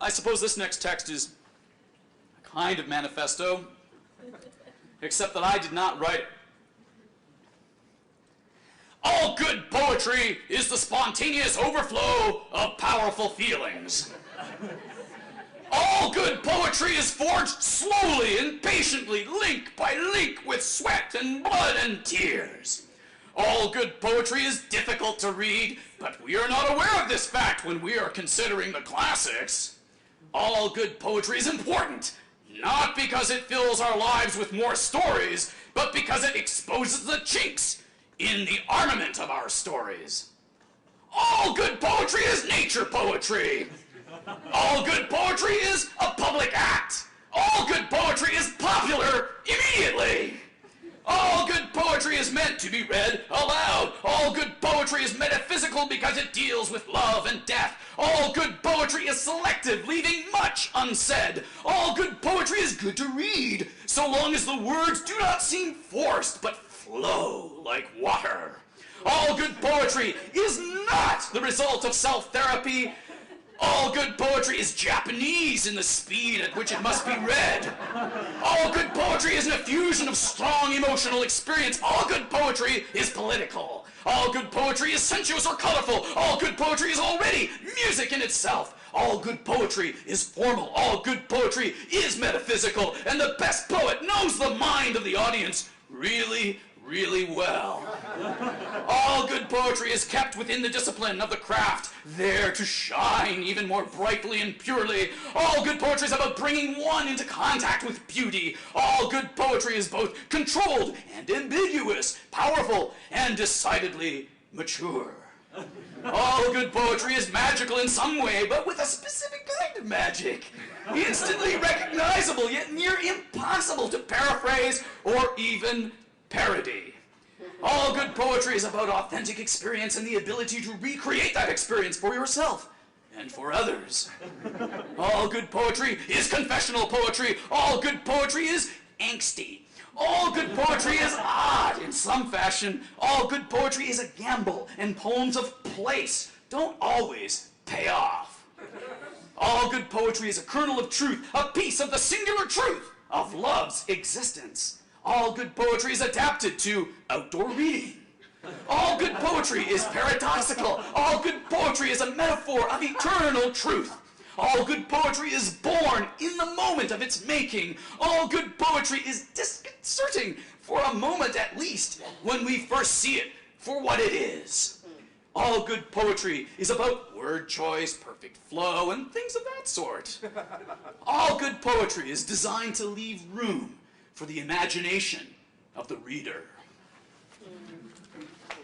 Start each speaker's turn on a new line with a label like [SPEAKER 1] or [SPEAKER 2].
[SPEAKER 1] I suppose this next text is a kind of manifesto, except that I did not write it. All good poetry is the spontaneous overflow of powerful feelings. All good poetry is forged slowly and patiently, link by link, with sweat and blood and tears. All good poetry is difficult to read, but we are not aware of this fact when we are considering the classics. All good poetry is important, not because it fills our lives with more stories, but because it exposes the chinks in the armament of our stories. All good poetry is nature poetry. All good poetry is a public act. All good poetry is popular immediately. All good poetry is meant to be read aloud. All good poetry is metaphysical because it deals with love and death. All good poetry is selective, leaving much unsaid. All good poetry is good to read, so long as the words do not seem forced, but flow like water. All good poetry is not the result of self-therapy. All good poetry is Japanese in the speed at which it must be read. All good poetry is an effusion of strong emotional experience. All good poetry is political. All good poetry is sensuous or colorful. All good poetry is already music in itself. All good poetry is formal. All good poetry is metaphysical. And the best poet knows the mind of the audience really, really well. All good poetry is kept within the discipline of the craft, there to shine even more brightly and purely. All good poetry is about bringing one into contact with beauty. All good poetry is both controlled and ambiguous, powerful and decidedly mature. All good poetry is magical in some way, but with a specific kind of magic. Instantly recognizable, yet near impossible to paraphrase or even parody. All good poetry is about authentic experience and the ability to recreate that experience for yourself and for others. All good poetry is confessional poetry. All good poetry is angsty. All good poetry is odd in some fashion. All good poetry is a gamble, and poems of place don't always pay off. All good poetry is a kernel of truth, a piece of the singular truth of love's existence. All good poetry is adapted to outdoor reading. All good poetry is paradoxical. All good poetry is a metaphor of eternal truth. All good poetry is born in the moment of its making. All good poetry is disconcerting, for a moment at least, when we first see it for what it is. All good poetry is about word choice, perfect flow, and things of that sort. All good poetry is designed to leave room for the imagination of the reader.